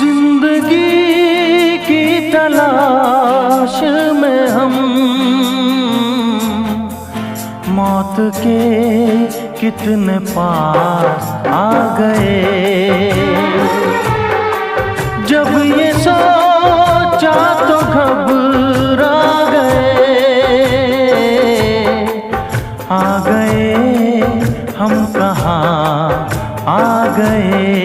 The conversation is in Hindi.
जिंदगी की तलाश में हम मौत के कितने पास आ गए। जब ये सोचा तो घबरा गए, आ गए हम कहाँ आ गए।